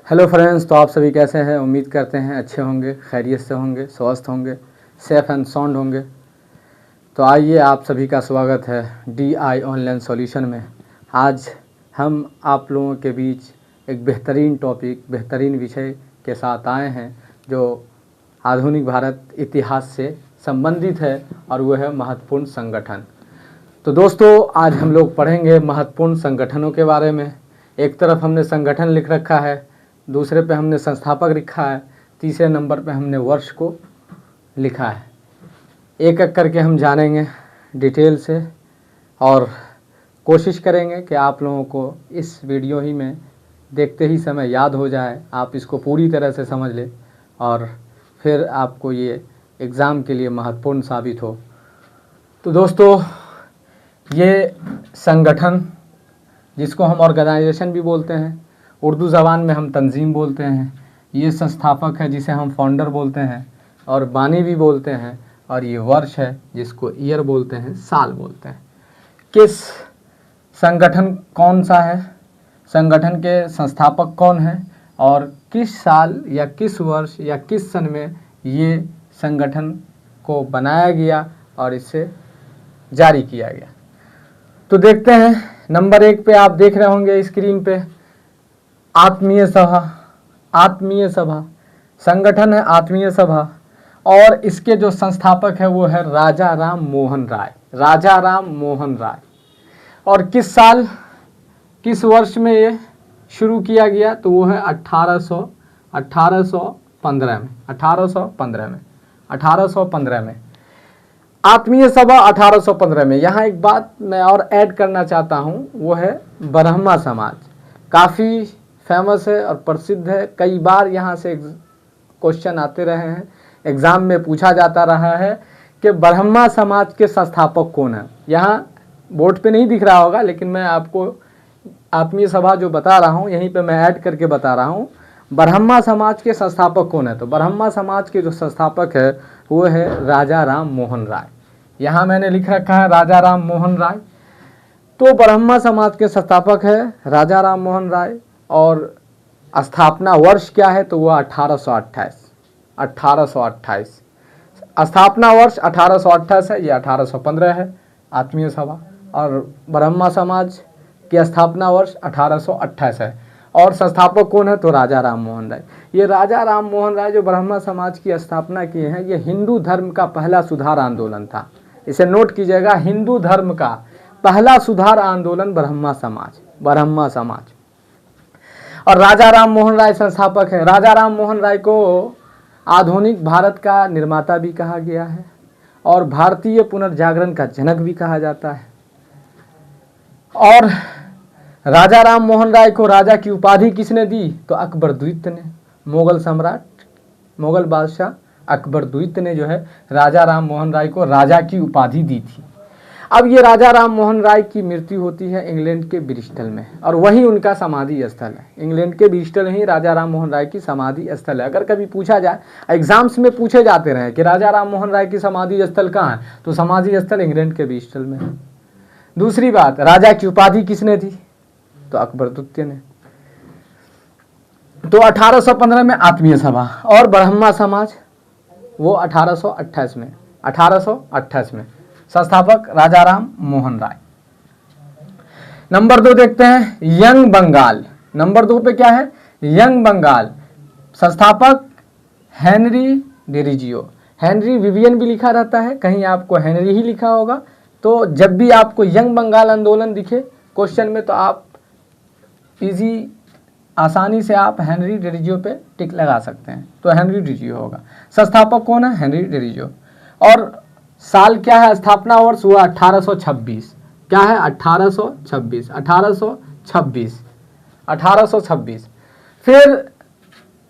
Hello friends, तो आप सभी कैसे हैं। उम्मीद करते हैं अच्छे होंगे, खैरियत से होंगे, स्वस्थ होंगे, सेफ एंड साउंड होंगे। तो आइए, आप सभी का स्वागत है DI ऑनलाइन सॉल्यूशन में। आज हम आप लोगों के बीच एक बेहतरीन टॉपिक, बेहतरीन विषय के साथ आए हैं जो आधुनिक भारत इतिहास से संबंधित है, और वह है महत्वपूर्ण संगठन। तो दोस्तों, आज हम लोग पढ़ेंगे महत्वपूर्ण संगठनों के बारे में। एक तरफ हमने संगठन लिख रखा है, दूसरे पे हमने संस्थापक लिखा है, तीसरे नंबर पे हमने वर्ष को लिखा है। एक एक करके हम जानेंगे डिटेल से, और कोशिश करेंगे कि आप लोगों को इस वीडियो ही में देखते ही समय याद हो जाए, आप इसको पूरी तरह से समझ लें और फिर आपको ये एग्ज़ाम के लिए महत्वपूर्ण साबित हो। तो दोस्तों, ये संगठन जिसको हम ऑर्गेनाइजेशन भी बोलते हैं, उर्दू ज़बान में हम तंजीम बोलते हैं, ये संस्थापक है जिसे हम फाउंडर बोलते हैं और बानी भी बोलते हैं, और ये वर्ष है जिसको ईयर बोलते हैं, साल बोलते हैं। किस संगठन कौन सा है, संगठन के संस्थापक कौन है, और किस साल या किस वर्ष या किस सन में ये संगठन को बनाया गया और इसे जारी किया गया। तो देखते हैं। नंबर 1 पे आप देख रहे होंगे स्क्रीन पे, आत्मीय सभा। आत्मीय सभा संगठन है, आत्मीय सभा, और इसके जो संस्थापक है वो है राजा राम मोहन राय। राजा राम मोहन राय। और किस साल, किस वर्ष में ये शुरू किया गया, तो वो है 1815 में। 1815 में आत्मीय सभा 1815 में। यहाँ एक बात मैं और ऐड करना चाहता हूँ, वो है ब्रह्मा समाज। काफ़ी फेमस है और प्रसिद्ध है, कई बार यहाँ से क्वेश्चन आते रहे हैं, एग्ज़ाम में पूछा जाता रहा है कि ब्रह्मा समाज के संस्थापक कौन है। यहाँ बोर्ड पे नहीं दिख रहा होगा, लेकिन मैं आपको आत्मीय सभा जो बता रहा हूँ यहीं पे मैं ऐड करके बता रहा हूँ, ब्रह्मा समाज के संस्थापक कौन है। तो ब्रह्मा समाज के जो संस्थापक है वो है राजा राम मोहन राय। यहाँ मैंने लिख रखा है राजा राम मोहन राय। तो ब्रह्मा समाज के संस्थापक है राजा राम मोहन राय, और स्थापना वर्ष क्या है, तो वह 1828। 1828 स्थापना वर्ष 1828 है, ये 1815 है आत्मीय सभा, और ब्रह्मा समाज की स्थापना वर्ष 1828 है। और संस्थापक कौन है, तो राजा राम मोहन राय। ये राजा राम मोहन राय जो ब्रह्मा समाज की स्थापना किए हैं, ये हिंदू धर्म का पहला सुधार आंदोलन था। इसे नोट कीजिएगा, हिंदू धर्म का पहला सुधार आंदोलन ब्रह्मा समाज, ब्रह्मा समाज। और राजा राम मोहन राय संस्थापक है। राजा राम मोहन राय को आधुनिक भारत का निर्माता भी कहा गया है, और भारतीय पुनर्जागरण का जनक भी कहा जाता है। और राजा राम मोहन राय को राजा की उपाधि किसने दी, तो अकबर द्वितीय ने, मुगल सम्राट, मुगल बादशाह अकबर द्वितीय ने जो है राजा राम मोहन राय को राजा की उपाधि दी थी। अब ये राजा राम मोहन राय की मृत्यु होती है इंग्लैंड के ब्रिस्टल में, और वही उनका समाधि स्थल है। इंग्लैंड के ब्रिस्टल ही राजा राम मोहन राय की समाधि स्थल है। अगर कभी पूछा जाए, एग्जाम्स में पूछे जाते रहे कि राजा राम मोहन राय की समाधि स्थल कहाँ है, तो समाधि स्थल इंग्लैंड के ब्रिस्टल में है। दूसरी बात, राजा की उपाधि किसने दी, तो अकबर द्वितीय ने। तो 1815 में आत्मीय सभा, और ब्रह्मा समाज वो 1828 में। 1828 में संस्थापक राजा राम मोहन राय। नंबर 2 देखते हैं, यंग बंगाल। नंबर 2 पे क्या है, यंग बंगाल। संस्थापक हेनरी डिरीजियो। हेनरी विवियन भी लिखा रहता है, कहीं आपको हेनरी ही लिखा होगा। तो जब भी आपको यंग बंगाल आंदोलन दिखे क्वेश्चन में, तो आप इजी आसानी से आप हेनरी डिरीजियो पे टिक लगा सकते हैं, तो हेनरी डिरीजियो होगा। संस्थापक कौन है, हेनरी डिरीजियो। और साल क्या है, स्थापना वर्ष हुआ 1826। क्या है, 1826। 1826 1826। फिर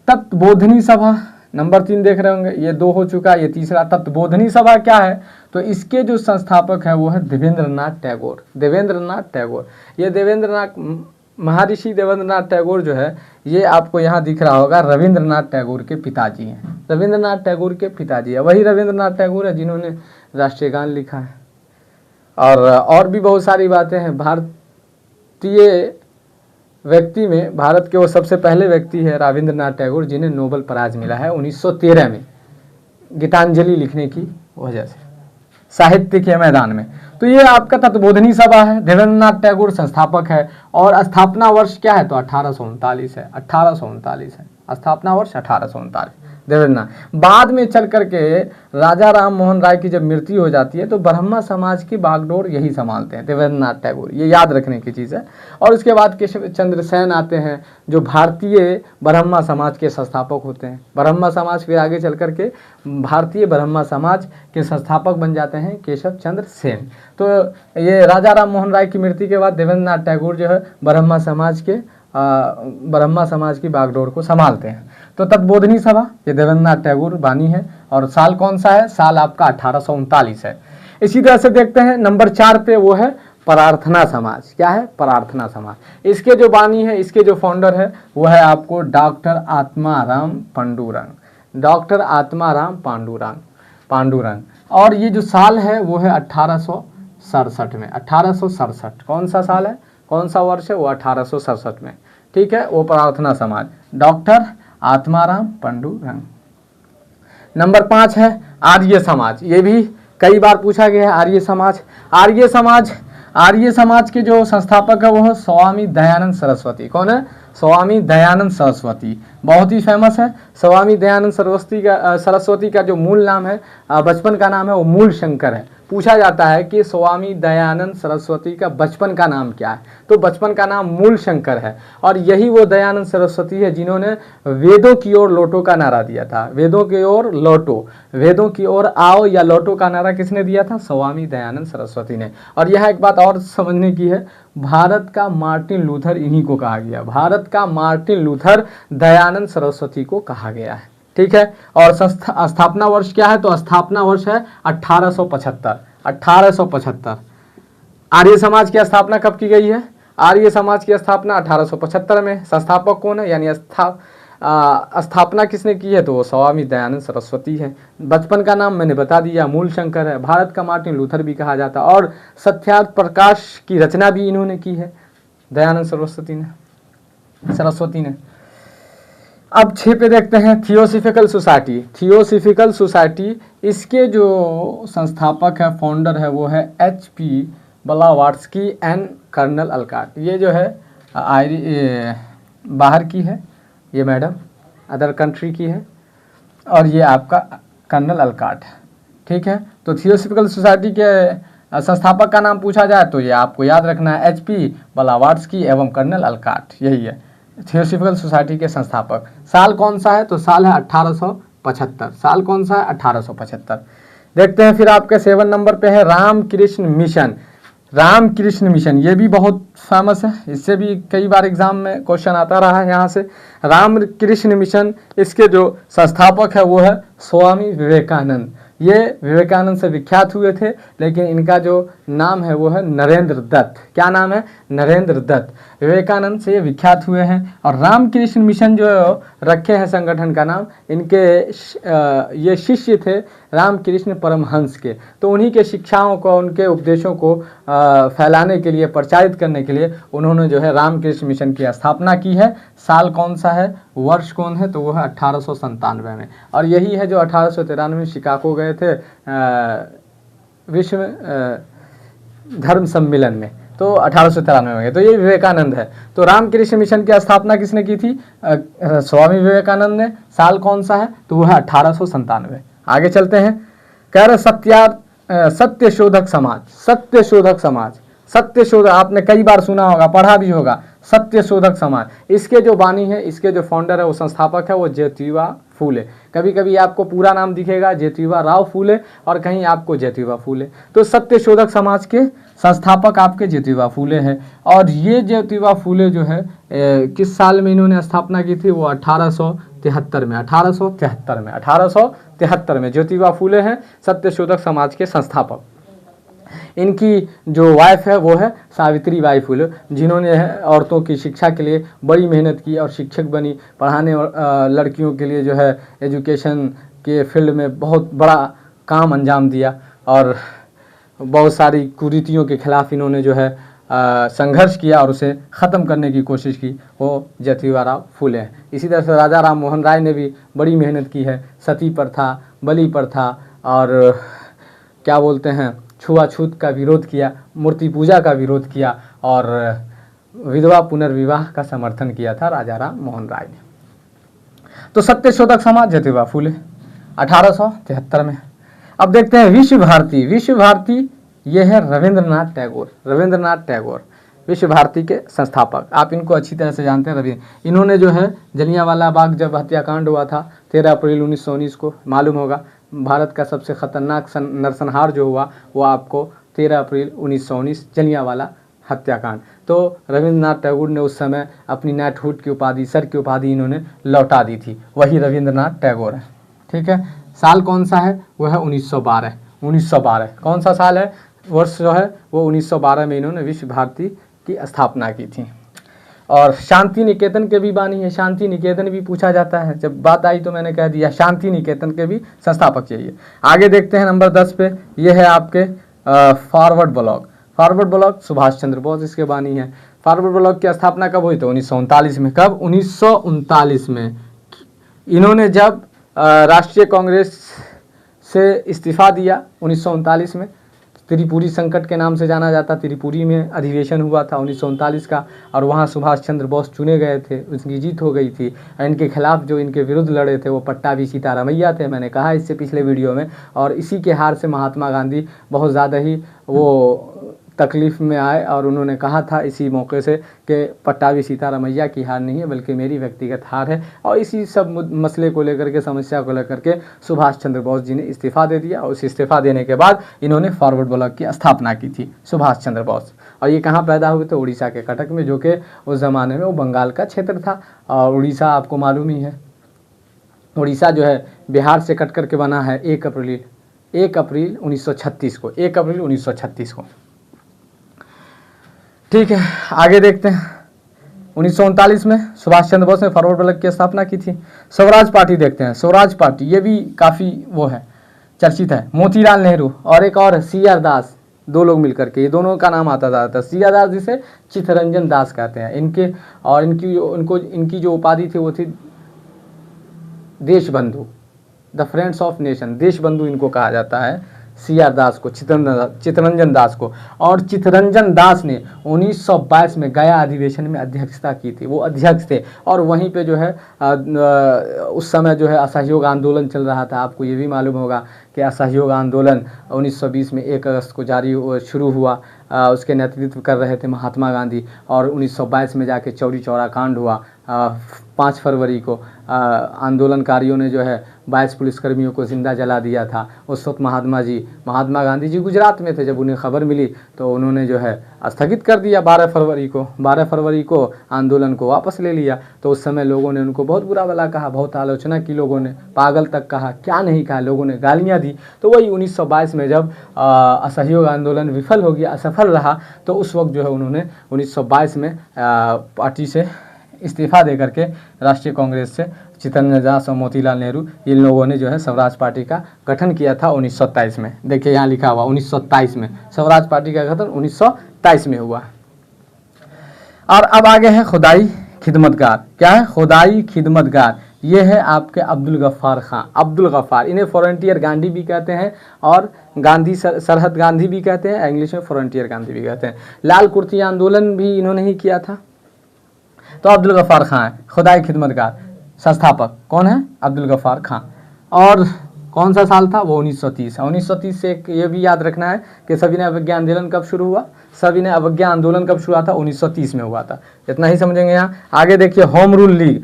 तत्वबोधिनी सभा, नंबर 3 देख रहे होंगे, ये 2 हो चुका, ये तीसरा। तत्वबोधिनी सभा क्या है, तो इसके जो संस्थापक है वो है देवेंद्रनाथ टैगोर। देवेंद्रनाथ टैगोर, ये देवेंद्रनाथ, महर्षि देवेंद्रनाथ टैगोर जो है, ये आपको यहाँ दिख रहा होगा, रविंद्रनाथ टैगोर के पिताजी हैं। रविंद्रनाथ टैगोर के पिताजी है, वही रविंद्रनाथ टैगोर है जिन्होंने राष्ट्रीय गान लिखा है। और भी बहुत सारी बातें हैं। भारतीय व्यक्ति में भारत के वो सबसे पहले व्यक्ति है रविंद्रनाथ टैगोर, जिन्हें नोबेल प्राइज मिला है 1913 में गीतांजलि लिखने की वजह से साहित्य के मैदान में। तो ये आपका तत्वबोधिनी सभा है, देवेंद्रनाथ टैगोर संस्थापक है और स्थापना वर्ष क्या है तो 1839 है। 1839 है स्थापना वर्ष, 1839 देवेंद्रनाथ। बाद में चल करके राजा राम मोहन राय की जब मृत्यु हो जाती है तो ब्रह्मा समाज की बागडोर यही संभालते हैं देवेंद्रनाथ टैगोर, ये याद रखने की चीज़ है। और उसके बाद केशव चंद्र सेन आते हैं जो भारतीय ब्रह्मा समाज के संस्थापक होते हैं। ब्रह्मा समाज फिर आगे चल करके भारतीय ब्रह्मा समाज के संस्थापक बन जाते हैं केशव चंद्र सेन। तो ये राजा राम मोहन राय की मृत्यु के बाद देवेंद्रनाथ टैगोर जो है ब्रह्मा समाज की बागडोर को संभालते हैं। तो तत्वबोधिनी सभा ये देवेंद्रनाथ टैगोर बानी है और साल कौन सा है, साल आपका 1839 है। इसी तरह से देखते हैं नंबर 4 पे वो है प्रार्थना समाज। क्या है, प्रार्थना समाज। इसके जो बानी है, इसके जो फाउंडर है वो है आपको डॉक्टर आत्माराम पांडुरंग, डॉक्टर आत्माराम पांडुरंग। और ये जो साल है वो है 1867 में, 1867। कौन सा साल है, कौन सा वर्ष है वो 1867 में, ठीक है। वो प्रार्थना समाज डॉक्टर आत्माराम पांडुरंग। नंबर 5 है आर्य समाज। ये भी कई बार पूछा गया है आर्य समाज। आर्य समाज के जो संस्थापक है वो है स्वामी दयानंद सरस्वती। कौन है, स्वामी दयानंद सरस्वती, बहुत ही फेमस है। स्वामी दयानंद सरस्वती का जो मूल नाम है, बचपन का नाम है वो मूल शंकर है। पूछा जाता है कि स्वामी दयानंद सरस्वती का बचपन का नाम क्या है, तो बचपन का नाम मूल शंकर है। और यही वो दयानंद सरस्वती है जिन्होंने वेदों की ओर लौटो का नारा दिया था। वेदों की ओर लौटो, वेदों की ओर आओ या लौटो का नारा किसने दिया था, स्वामी दयानंद सरस्वती ने। और यह एक बात और समझने की है, भारत का मार्टिन लूथर इन्हीं को कहा गया, भारत का मार्टिन लूथर दयानंद सरस्वती को कहा गया है, ठीक है। और स्थापना वर्ष क्या है, तो स्थापना वर्ष है 1875। 1875 आर्य समाज की स्थापना कब की गई है, आर्य समाज की स्थापना 1875 में। संस्थापक कौन है, यानी स्थापना किसने की है, तो वो स्वामी दयानंद सरस्वती है। बचपन का नाम मैंने बता दिया, मूल शंकर है। भारत का मार्टिन लूथर भी कहा जाता है। और सत्यार्थ प्रकाश की रचना भी इन्होंने की है, दयानंद सरस्वती ने। अब 6 पे देखते हैं थियोसॉफिकल सोसाइटी। थियोसॉफिकल सोसाइटी, इसके जो संस्थापक है, फाउंडर है, वो है HP ब्लावाट्स्की एंड कर्नल अलकाट। ये जो है बाहर की है, ये मैडम अदर कंट्री की है, और ये आपका कर्नल अलकाट है, ठीक है। तो थियोसॉफिकल सोसाइटी के संस्थापक का नाम पूछा जाए तो ये आपको याद रखना है HP ब्लावाट्स्की एवं कर्नल अलकाट, यही है थियोसॉफिकल सोसाइटी के संस्थापक। साल कौन सा है, तो साल है 1875। साल कौन सा है, 1875। देखते हैं फिर आपके 7 नंबर पे है रामकृष्ण मिशन। रामकृष्ण मिशन ये भी बहुत फेमस है, इससे भी कई बार एग्जाम में क्वेश्चन आता रहा है यहाँ से। रामकृष्ण मिशन, इसके जो संस्थापक है वो है स्वामी विवेकानंद। ये विवेकानंद से विख्यात हुए थे, लेकिन इनका जो नाम है वो है नरेंद्र दत्त। क्या नाम है, नरेंद्र दत्त। विवेकानंद से ये विख्यात हुए हैं। और रामकृष्ण मिशन जो रखे हैं संगठन का नाम, इनके ये शिष्य थे रामकृष्ण परमहंस के। तो उन्हीं के शिक्षाओं को, उनके उपदेशों को फैलाने के लिए, प्रचारित करने के लिए उन्होंने जो है रामकृष्ण मिशन की स्थापना की है। साल कौन सा है, वर्ष कौन है, तो वो है 1897 में। और यही है जो 1893 में शिकागो गए थे विश्व धर्म सम्मेलन में, तो 1893 में गए। तो ये विवेकानंद है। तो रामकृष्ण मिशन की स्थापना किसने की थी, स्वामी विवेकानंद ने। साल कौन सा है, तो वो है 1897। आगे चलते हैं, कह रहे सत्यशोधक समाज। सत्यशोधक समाज, सत्यशोधक आपने कई बार सुना होगा, पढ़ा भी होगा। सत्यशोधक समाज, इसके जो बानी है, इसके जो फाउंडर है, वो संस्थापक है, वो ज्योतिबा फूले। कभी कभी आपको पूरा नाम दिखेगा ज्योतिबा राव फूले और कहीं आपको ज्योतिबा फूले। तो सत्यशोधक समाज के संस्थापक आपके ज्योतिबा फूले हैं। और ये ज्योतिबा फूले जो है किस साल में इन्होंने स्थापना की थी, वो 1873 में। 1873 में ज्योतिबा फूले हैं सत्यशोधक समाज के संस्थापक। इनकी जो वाइफ है वो है सावित्री बाई फुले, जिन्होंने औरतों की शिक्षा के लिए बड़ी मेहनत की और शिक्षक बनी। पढ़ाने लड़कियों के लिए जो है एजुकेशन के फील्ड में बहुत बड़ा काम अंजाम दिया और बहुत सारी कुरीतियों के खिलाफ इन्होंने जो है संघर्ष किया और उसे ख़त्म करने की कोशिश की, वो ज्योतिबा फुले हैं। इसी तरह से राजा राम मोहन राय ने भी बड़ी मेहनत की है। सती प्रथा, बलि प्रथा और क्या बोलते हैं छुआछूत का विरोध किया, मूर्ति पूजा का विरोध किया और विधवा पुनर्विवाह का समर्थन किया था राजा राम मोहन राय ने। तो सत्यशोधक समाज ज्योतिबा फुले 1873 में। अब देखते हैं विश्व भारती। विश्व भारती ये है रविंद्रनाथ टैगोर। रविंद्रनाथ टैगोर विश्व भारती के संस्थापक, आप इनको अच्छी तरह से जानते हैं। रविंद्र इन्होंने जो है जलियांवाला बाग जब हत्याकांड हुआ था 13 अप्रैल 1919 को, मालूम होगा भारत का सबसे खतरनाक नरसंहार जो हुआ वो आपको 13 अप्रैल 1919 जलियांवाला हत्याकांड। तो रविंद्रनाथ टैगोर ने उस समय अपनी नेटहुड की उपाधि, सर की उपाधि इन्होंने लौटा दी थी, वही रविंद्रनाथ टैगोर है। ठीक है, साल कौन सा है? वो है 1912। 1912 कौन सा साल है? वर्ष जो है वो 1912 में इन्होंने विश्व भारती की स्थापना की थी। और शांति निकेतन के भी बानी है। शांति निकेतन भी पूछा जाता है, जब बात आई तो मैंने कह दिया शांति निकेतन के भी संस्थापक चाहिए। आगे देखते हैं नंबर 10 पे, ये है आपके forward block. Forward block Subhash Chandra Bose इसके बानी है। फॉरवर्ड ब्लॉक की स्थापना कब हुई? तो 1939 में। कब? 1939 में। इन्होंने जब राष्ट्रीय कांग्रेस से इस्तीफा दिया 1939 में, त्रिपुरी संकट के नाम से जाना जाता, त्रिपुरी में अधिवेशन हुआ था 1939 का और वहाँ सुभाष चंद्र बोस चुने गए थे, उनकी जीत हो गई थी। इनके खिलाफ जो इनके विरुद्ध लड़े थे वो पट्टाभी सीतारामैया थे, मैंने कहा इससे पिछले वीडियो में। और इसी के हार से महात्मा गांधी बहुत ज़्यादा ही वो तकलीफ़ में आए और उन्होंने कहा था इसी मौके से कि पट्टाभी सीतारामैया की हार नहीं है बल्कि मेरी व्यक्तिगत हार है। और इसी सब मसले को लेकर के, समस्या को लेकर के सुभाष चंद्र बोस जी ने इस्तीफा दे दिया और उस इस्तीफा देने के बाद इन्होंने फॉरवर्ड ब्लॉक की स्थापना की थी सुभाष चंद्र बोस। और ये कहाँ पैदा हुए थे? उड़ीसा के कटक में, जो कि उस ज़माने में वो बंगाल का क्षेत्र था। और उड़ीसा आपको मालूम ही है, उड़ीसा जो है बिहार से कट करके बना है 1 अप्रैल 1936 को। 1 अप्रैल 1936 को। ठीक है, आगे देखते हैं। 1939 में सुभाष चंद्र बोस ने फॉरवर्ड ब्लॉक की स्थापना की थी। स्वराज पार्टी देखते हैं। स्वराज पार्टी ये भी काफ़ी वो है, चर्चित है। मोतीलाल नेहरू और एक और सी.आर. दास, दो लोग मिलकर के, ये दोनों का नाम आता था। सी.आर. दास जिसे चित्तरंजन दास कहते हैं। इनके और इनकी जो उपाधि थी वो थी Deshbandhu, the friends of nation, Deshbandhu इनको कहा जाता है। सी.आर. दास को, चित्तरंजन दास को। और चित्तरंजन दास ने 1922 में गया अधिवेशन में अध्यक्षता की थी, वो अध्यक्ष थे। और वहीं पे जो है उस समय जो है असहयोग आंदोलन चल रहा था। आपको ये भी मालूम होगा कि असहयोग आंदोलन 1920 में 1 अगस्त को शुरू हुआ। उसके नेतृत्व कर रहे थे महात्मा गांधी। और 1922 में जाके चौरी चौरा कांड हुआ। 5 फरवरी को आंदोलनकारियों ने जो है 22 पुलिसकर्मियों को जिंदा जला दिया था। उस वक्त महात्मा गांधी जी गुजरात में थे। जब उन्हें खबर मिली तो उन्होंने जो है स्थगित कर दिया 12 फरवरी को आंदोलन को वापस ले लिया। तो उस समय लोगों ने उनको बहुत बुरा भला कहा, बहुत आलोचना की, लोगों ने पागल तक कहा, क्या नहीं कहा, लोगों ने गालियाँ दी। तो वही 1922 में जब असहयोग आंदोलन विफल हो गया, असफल रहा, तो उस वक्त जो है उन्होंने 1922 में पार्टी से इस्तीफा दे करके राष्ट्रीय कांग्रेस से चित्तरंजन दास और मोतीलाल नेहरू इन लोगों ने जो है स्वराज पार्टी का गठन किया था 1927 में। देखिए यहाँ लिखा हुआ 1927 में स्वराज पार्टी का गठन 1927 में हुआ। और अब आगे है खुदाई खिदमतगार। क्या है? खुदाई खिदमतगार। ये है आपके अब्दुल गफ्फार खां। अब्दुल गफ्फार, इन्हें फ्रंटियर गांधी भी कहते हैं और गांधी सरहद गांधी भी कहते हैं, इंग्लिश में फ्रंटियर गांधी भी कहते हैं। लाल कुर्ती आंदोलन भी इन्होंने ही किया था। तो अब्दुल गफ्फार खां है खुदाई खिदमतगार। संस्थापक कौन है? अब्दुल गफ्फार खां। और कौन सा साल था? वो 1930 है। 1930 से ये भी याद रखना है कि सविनय अवज्ञा आंदोलन कब शुरू हुआ? सविनय अवज्ञा आंदोलन कब शुरू हुआ था? 1930 में हुआ था। इतना ही समझेंगे यहाँ। आगे देखिए home rule league.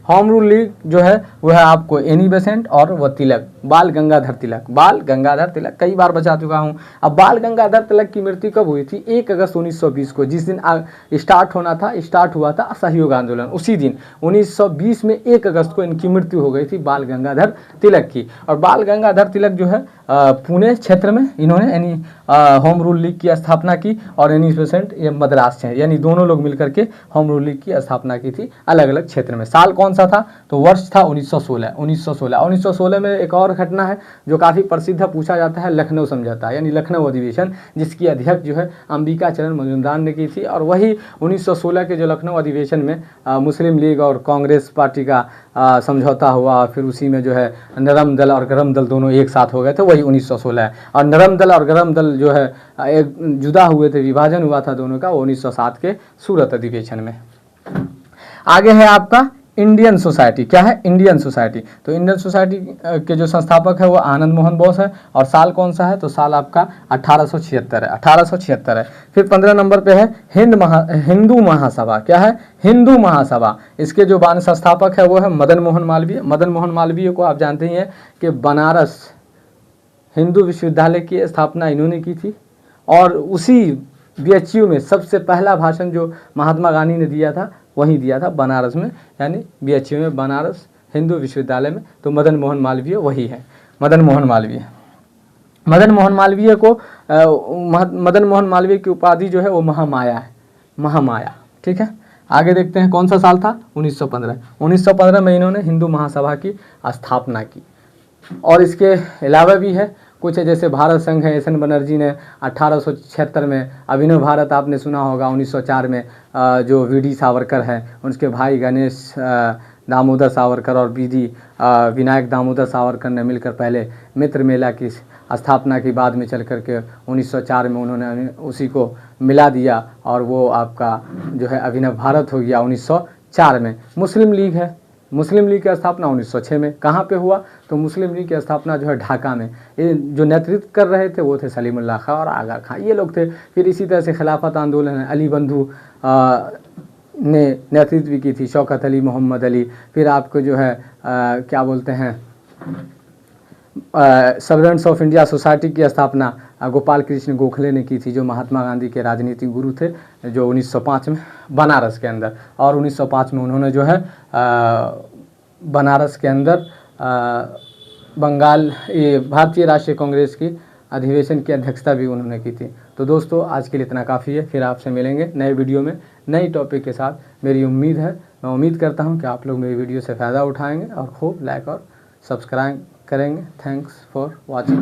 Home rule league जो है वो है आपको एनी बेसेंट और वो तिलक, बाल गंगाधर तिलक कई बार बता चुका हूँ। अब बाल गंगाधर तिलक की मृत्यु कब हुई थी? 1 अगस्त 1920 को, जिस दिन स्टार्ट हुआ था असहयोग आंदोलन, उसी दिन 1920 में 1 अगस्त को इनकी मृत्यु हो गई थी बाल गंगाधर तिलक की। और बाल गंगाधर तिलक जो है पुणे क्षेत्र में इन्होंने यानी होम रूल लीग की स्थापना की। और एनी बेसेंट ये मद्रास से हैं, यानी दोनों लोग मिलकर के होम रूल लीग की स्थापना की थी अलग अलग क्षेत्र में। साल कौन कौन सा था, तो वर्ष था 1916 में एक और घटना है जो काफ़ी प्रसिद्ध है, पूछा जाता है लखनऊ समझौता, यानी लखनऊ अधिवेशन, जिसकी अध्यक्ष जो है अंबिका चरण मजूमदार ने की थी। और वही 1916 के जो लखनऊ अधिवेशन में मुस्लिम लीग और कांग्रेस पार्टी का समझौता हुआ, फिर उसी में जो है नरम दल और गरम दल दोनों एक साथ हो गए थे, वही 1916 है। और नरम दल और गरम दल जो है एक जुदा हुए थे, विभाजन हुआ था दोनों का, वो 1907 के सूरत अधिवेशन में। आगे है आपका इंडियन सोसाइटी। क्या है? Indian society. तो इंडियन सोसाइटी के जो संस्थापक है वो आनंद मोहन बोस है। और साल कौन सा है, तो साल आपका 1876 है, 1876 है। फिर 15 नंबर पे है हिंदू महासभा। क्या है? हिंदू महासभा। इसके जो संस्थापक है वो है मदन मोहन मालवीय। मदन मोहन मालवीय को आप जानते ही हैं कि बनारस हिंदू विश्वविद्यालय की स्थापना इन्होंने की थी। और उसी BHU में सबसे पहला भाषण जो महात्मा गांधी ने दिया था वही दिया था बनारस में, यानी BHU में, बनारस हिंदू विश्वविद्यालय में। तो मदन मोहन मालवीय वही है, मदन मोहन मालवीय। मदन मोहन मालवीय को मदन मोहन मालवीय की उपाधि जो है वो महामाया है, महामाया। ठीक है, आगे देखते हैं कौन सा साल था, 1915। 1915 में इन्होंने हिंदू महासभा की स्थापना की। और इसके अलावा भी है कुछ है, जैसे भारत संघ है, SN बनर्जी ने 1876 में, अभिनव भारत आपने सुना होगा 1904 में, जो VD सावरकर हैं उनके भाई गणेश दामोदर सावरकर और विनायक दामोदर सावरकर ने मिलकर पहले मित्र मेला की स्थापना की, बाद में चल करके 1904 में उन्होंने उसी को मिला दिया और वो आपका जो है अभिनव भारत हो गया 1904 में। मुस्लिम लीग है, मुस्लिम लीग की स्थापना 1906 में कहाँ पे हुआ, तो मुस्लिम लीग की स्थापना जो है ढाका में। ये जो नेतृत्व कर रहे थे वो थे सलीमुल्लाह खां और आगा खां, ये लोग थे। फिर इसी तरह से खिलाफत आंदोलन है, अली बंधु ने नेतृत्व की थी, शौकत अली, मोहम्मद अली। फिर आपको जो है क्या बोलते हैं, सर्वेंट्स ऑफ इंडिया सोसाइटी की स्थापना गोपाल कृष्ण गोखले ने की थी, जो महात्मा गांधी के राजनीतिक गुरु थे, जो 1905 में बनारस के अंदर। और 1905 में उन्होंने जो है बनारस के अंदर बंगाल ये भारतीय राष्ट्रीय कांग्रेस की अधिवेशन की अध्यक्षता भी उन्होंने की थी। तो दोस्तों आज के लिए इतना काफ़ी है, फिर आपसे मिलेंगे नए वीडियो में नई टॉपिक के साथ। मेरी उम्मीद है, मैं उम्मीद करता हूँ कि आप लोग मेरी वीडियो से फ़ायदा उठाएंगे और खूब लाइक और सब्सक्राइब करेंगे। Thanks for watching.